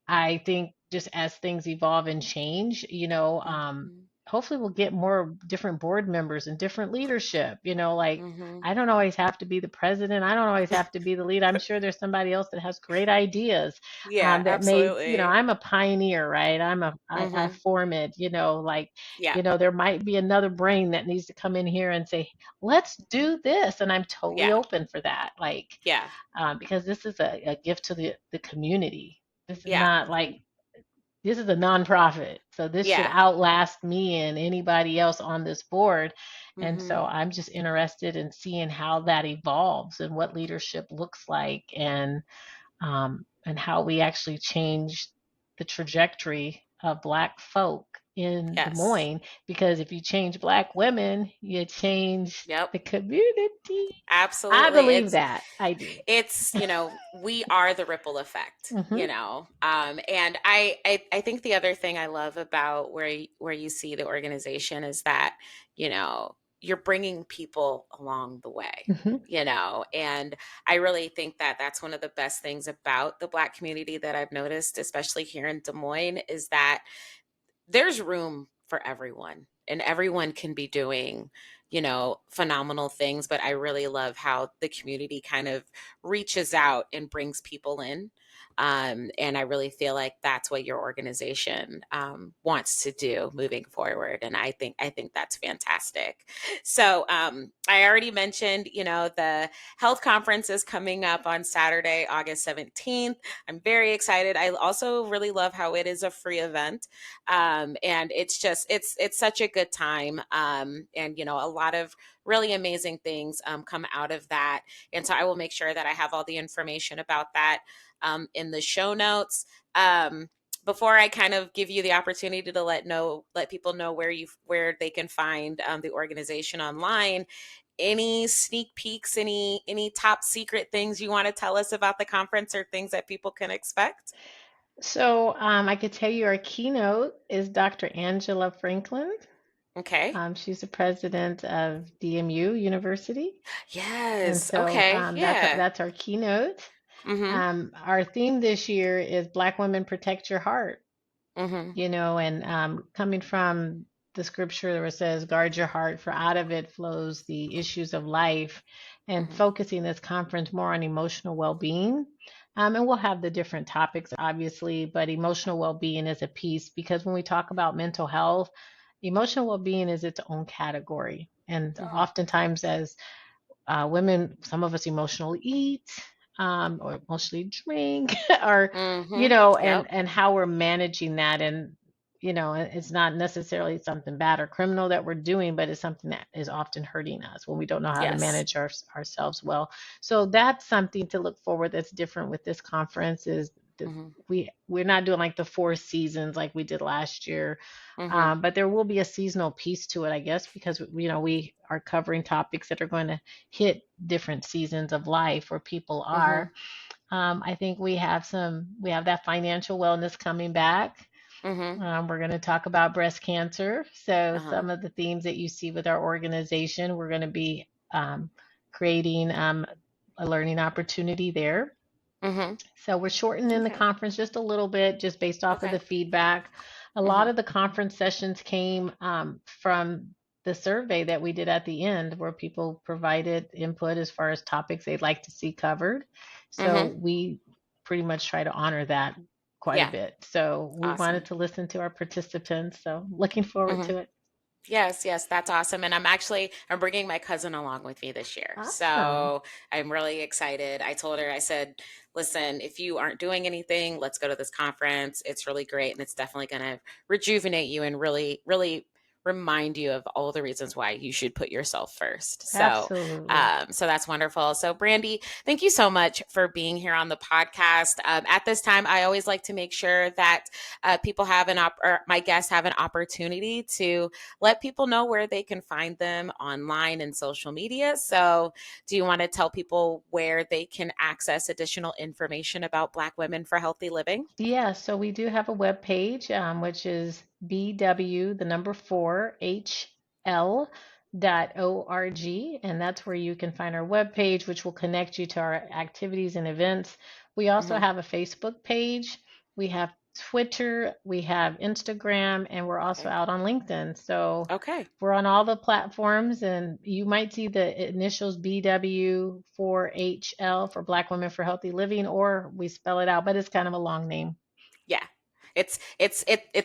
I think just as things evolve and change, Mhm. hopefully we'll get more different board members and different leadership. Like, Mhm. I don't always have to be the president. I don't always have to be the lead. I'm sure there's somebody else that has great ideas, Yeah, that may, absolutely. I'm a pioneer, right? I Mhm. form it, like, Yeah. there might be another brain that needs to come in here and say, let's do this. And I'm totally Yeah. open for that. Like, Yeah. because this is a gift to the community. This is Yeah. not like, this is a nonprofit. So this should Yeah. outlast me and anybody else on this board. And so Mhm. I'm just interested in seeing how that evolves and what leadership looks like, and how we actually change the trajectory of Black folk in Des Yes. Moines. Because if you change Black women, you change Yep. the community. I Absolutely. believe that. I do. We are the ripple effect, Hmm. and I think the other thing I love about where you see the organization is that, you're bringing people along the way, Hmm. and I really think that that's one of the best things about the Black community that I've noticed, especially here in Des Moines, is that there's room for everyone and everyone can be doing, phenomenal things. But I really love how the community kind of reaches out and brings people in. And I really feel like that's what your organization wants to do moving forward. And I think that's fantastic. So I already mentioned, the health conference is coming up on Saturday, August 17th. I'm very excited. I also really love how it is a free event, and it's such a good time, and a lot of really amazing things come out of that. And so I will make sure that I have all the information about that in the show notes. Before I kind of give you the opportunity to let people know where they can find the organization online, any sneak peeks, any top secret things you want to tell us about the conference, or things that people can expect? So I could tell you our keynote is Dr. Angela Franklin. Okay. She's the president of DMU University, and Yes. so Okay. that's our, Yeah. that's our keynote. Mhm. Our theme this year is Black Women Protect Your Heart. Mhm. And coming from the scripture where it says, guard your heart, for out of it flows the issues of life, and Mhm. focusing this conference more on emotional well being. And we'll have the different topics, obviously, but emotional well being is a piece, because when we talk about mental health, emotional well being is its own category. And Mhm. oftentimes, as women, some of us emotionally eat, or emotionally drink, or Mhm. Yep. and how we're managing that. And it's not necessarily something bad or criminal that we're doing, but it's something that is often hurting us when we don't know how to Yes. manage ourselves well. So that's something to look forward, that's different with this conference, is that Mhm. we're not doing like the four seasons like we did last year. Mhm. But there will be a seasonal piece to it, I guess, because we are covering topics that are going to hit different seasons of life where people Mhm. are. I think we have that financial wellness coming back. Mhm. We're going to talk about breast cancer. So Uh-huh. some of the themes that you see with our organization, we're going to be creating a learning opportunity there. Mm-hmm. So we're shortening the Okay. conference just a little bit, just based off of the Okay. feedback. A lot Mm-hmm. of the conference sessions came from the survey that we did at the end, where people provided input as far as topics they'd like to see covered. So Mm-hmm. we pretty much try to honor that quite a Yeah. bit. So we wanted Awesome. to listen to our participants. So looking forward Mm-hmm. to it. Yes, yes, that's awesome. And I'm bringing my cousin along with me this year. Awesome. So I'm really excited. I told her, I said, listen, if you aren't doing anything, let's go to this conference. It's really great. And it's definitely going to rejuvenate you and really, really remind you of all the reasons why you should put yourself first. So, Absolutely. so that's wonderful. So, Brandy, thank you so much for being here on the podcast. At this time, I always like to make sure that people have or my guests have an opportunity to let people know where they can find them online and social media. So, do you want to tell people where they can access additional information about Black women for healthy living? Yeah, so we do have a web page, which is BW, the number 4HL .org, and that's where you can find our web page, which will connect you to our activities and events. We also Hmm. have a Facebook page, we have Twitter, we have Instagram, and we're also Okay. out on LinkedIn. So Okay. we're on all the platforms, and you might see the initials BW4HL for Black Women for Healthy Living, or we spell it out, but it's kind of a long name. Yeah. It's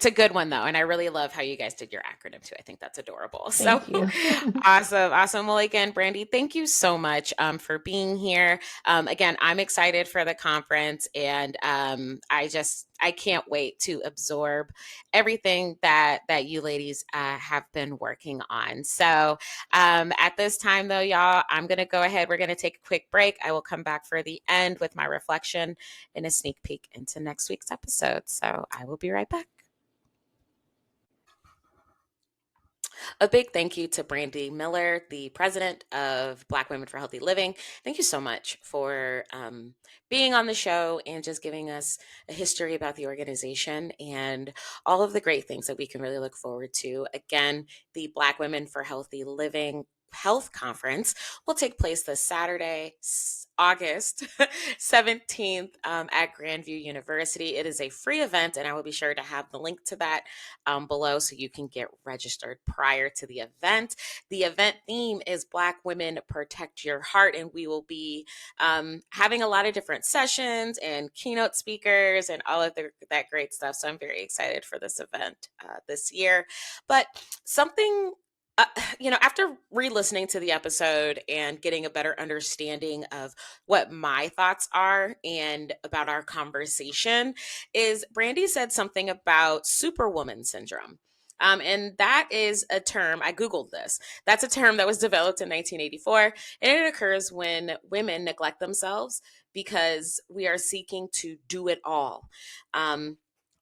a good one though, and I really love how you guys did your acronym too. I think that's adorable. So Thank you. awesome, awesome. Well, again, Brandy, thank you so much for being here. Again, I'm excited for the conference, and I can't wait to absorb everything that you ladies have been working on. So at this time, though, y'all, I'm gonna go ahead. We're gonna take a quick break. I will come back for the end with my reflection and a sneak peek into next week's episode. So I will be right back. A big thank you to Brandi Miller, the president of Black Women for Healthy Living. Thank you so much for being on the show and just giving us a history about the organization and all of the great things that we can really look forward to. Again, the Black Women for Healthy Living Health Conference will take place this Saturday, August 17th at Grandview University. It is a free event, and I will be sure to have the link to that below so you can get registered prior to the event. The event theme is Black Women Protect Your Heart, and we will be having a lot of different sessions and keynote speakers and all of that great stuff. So I'm very excited for this event this year. But something uh, after re-listening to the episode and getting a better understanding of what my thoughts are and about our conversation, is Brandy said something about superwoman syndrome. And that is a term, I Googled this. That's a term that was developed in 1984. And it occurs when women neglect themselves because we are seeking to do it all.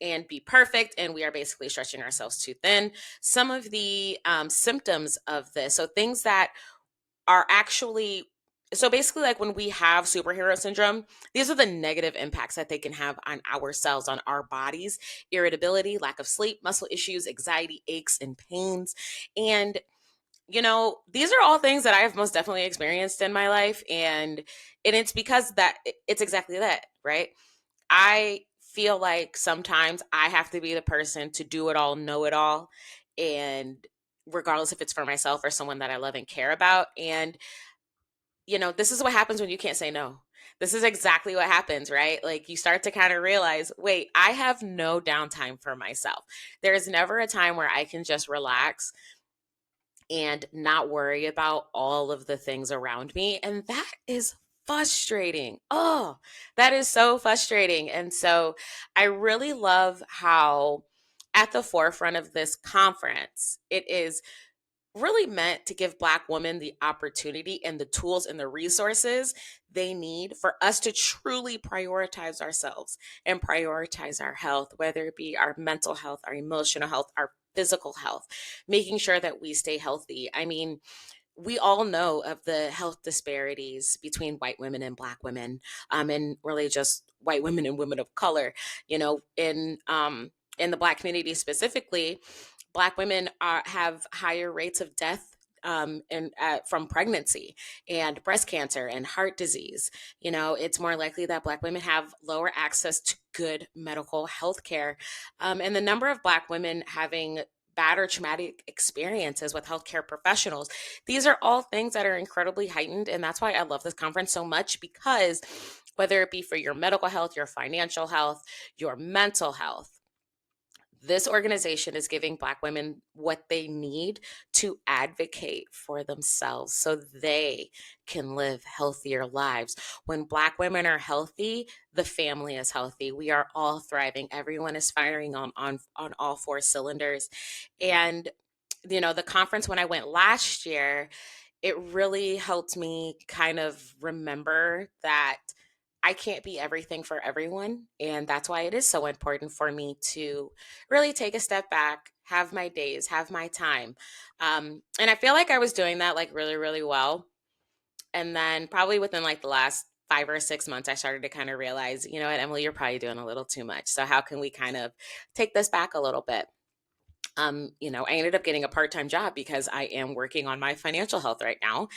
And be perfect, and we are basically stretching ourselves too thin. Some of the symptoms of this, so things that are actually so basically like when we have superhero syndrome, these are the negative impacts that they can have on ourselves, on our bodies: irritability, lack of sleep, muscle issues, anxiety, aches and pains. And these are all things that I have most definitely experienced in my life, and it's because that it's exactly that, right? I feel like sometimes I have to be the person to do it all, know it all, and regardless if it's for myself or someone that I love and care about. And this is what happens when you can't say no. This is exactly what happens, right? Like you start to kind of realize, wait, I have no downtime for myself. There is never a time where I can just relax and not worry about all of the things around me. And that is frustrating. Oh, that is so frustrating. And so I really love how at the forefront of this conference, it is really meant to give Black women the opportunity and the tools and the resources they need for us to truly prioritize ourselves and prioritize our health, whether it be our mental health, our emotional health, our physical health, making sure that we stay healthy. I mean, we all know of the health disparities between white women and Black women, and really just white women and women of color. In the Black community specifically, Black women have higher rates of death and from pregnancy and breast cancer and heart disease. It's more likely that Black women have lower access to good medical health care. And the number of Black women having bad or traumatic experiences with healthcare professionals. These are all things that are incredibly heightened. And that's why I love this conference so much, because whether it be for your medical health, your financial health, your mental health, this organization is giving Black women what they need to advocate for themselves so they can live healthier lives. When Black women are healthy, the family is healthy. We are all thriving. Everyone is firing on all four cylinders. And the conference when I went last year, it really helped me kind of remember that I can't be everything for everyone. And that's why it is so important for me to really take a step back, have my days, have my time. And I feel like I was doing that like really, really well. And then probably within like the last 5 or 6 months, I started to kind of realize, you know what, Emily, you're probably doing a little too much. So how can we kind of take this back a little bit? I ended up getting a part-time job because I am working on my financial health right now.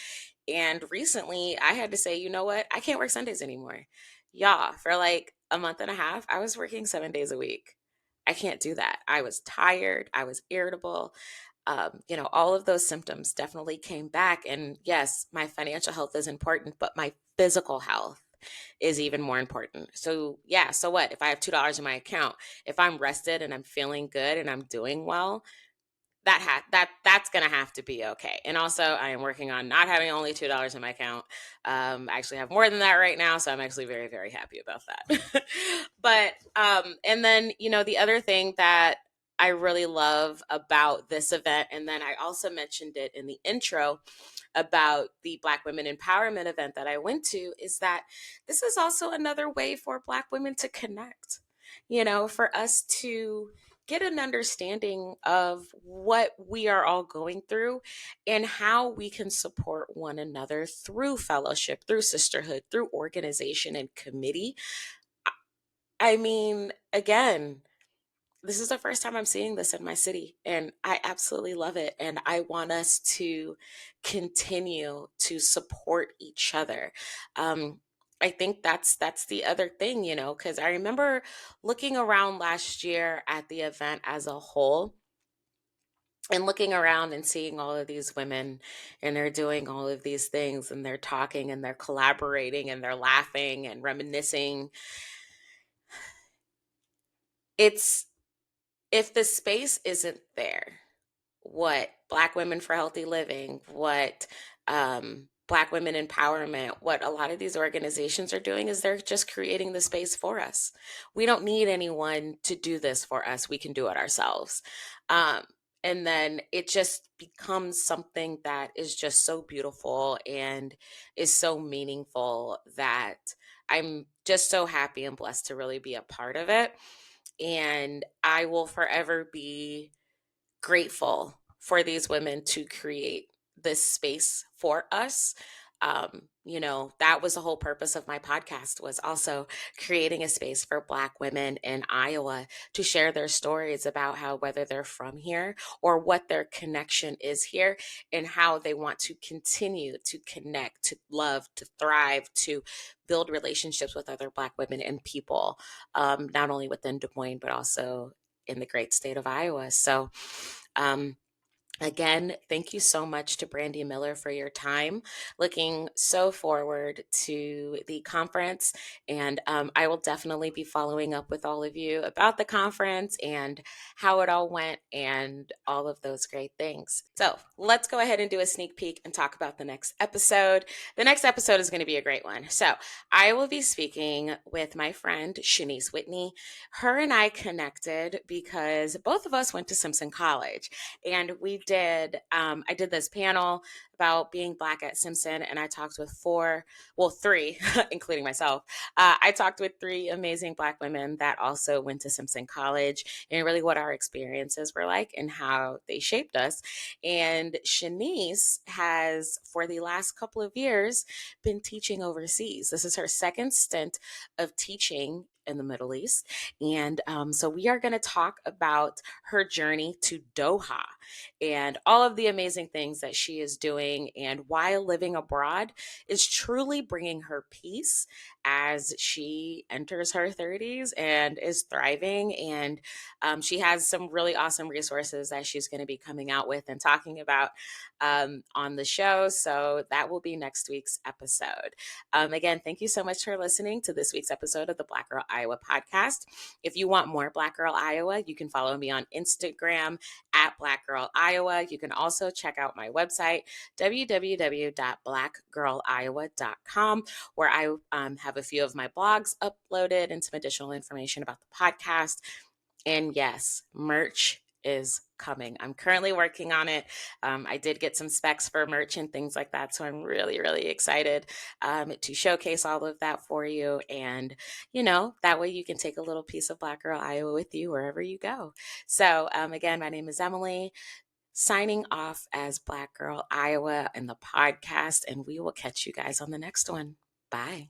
And recently I had to say, you know what? I can't work Sundays anymore. Yeah, for like a month and a half, I was working 7 days a week. I can't do that. I was tired. I was irritable. All of those symptoms definitely came back. And yes, my financial health is important, but my physical health is even more important. So, yeah, so what? If I have $2 in my account, if I'm rested and I'm feeling good and I'm doing well, that's gonna have to be okay. And also, I am working on not having only $2 in my account. I actually have more than that right now, so I'm actually very, very happy about that. But and then the other thing that I really love about this event, and then I also mentioned it in the intro about the Black Women Empowerment event that I went to, is that this is also another way for Black women to connect. For us to get an understanding of what we are all going through and how we can support one another through fellowship, through sisterhood, through organization and committee. I mean, again, this is the first time I'm seeing this in my city, and I absolutely love it. And I want us to continue to support each other. I think that's the other thing, because I remember looking around last year at the event as a whole, and looking around and seeing all of these women, and they're doing all of these things, and they're talking and they're collaborating and they're laughing and reminiscing. It's if the space isn't there, what Black Women for Healthy Living, what Black Women Empowerment, what a lot of these organizations are doing is they're just creating the space for us. We don't need anyone to do this for us. We can do it ourselves. Um, and then it just becomes something that is just so beautiful and is so meaningful that I'm just so happy and blessed to really be a part of it. And I will forever be grateful for these women to create this space for us. That was the whole purpose of my podcast, was also creating a space for Black women in Iowa to share their stories about how, whether they're from here or what their connection is here, and how they want to continue to connect, to love, to thrive, to build relationships with other Black women and people, not only within Des Moines, but also in the great state of Iowa. So, um, again, thank you so much to Brandi Miller for your time. Looking so forward to the conference. And I will definitely be following up with all of you about the conference and how it all went and all of those great things. So let's go ahead and do a sneak peek and talk about the next episode. The next episode is going to be a great one. So I will be speaking with my friend Shanice Whitney. Her and I connected because both of us went to Simpson College, and I did this panel about being Black at Simpson, and I talked with three, including myself. I talked with three amazing Black women that also went to Simpson College, and really what our experiences were like and how they shaped us. And Shanice has, for the last couple of years, been teaching overseas. This is her second stint of teaching in the Middle East. And so we are going to talk about her journey to Doha and all of the amazing things that she is doing and why living abroad is truly bringing her peace as she enters her 30s and is thriving. And she has some really awesome resources that she's going to be coming out with and talking about on the show. So that will be next week's episode. Again, thank you so much for listening to this week's episode of the Black Girl Iowa podcast. If you want more Black Girl Iowa, you can follow me on Instagram at Black Girl Iowa. You can also check out my website, www.blackgirliowa.com, where I have a few of my blogs uploaded and some additional information about the podcast. And yes, merch is coming. I'm currently working on it. I did get some specs for merch and things like that. So I'm really, really excited to showcase all of that for you. And, that way you can take a little piece of Black Girl Iowa with you wherever you go. So again, my name is Emily, signing off as Black Girl Iowa in the podcast. And we will catch you guys on the next one. Bye.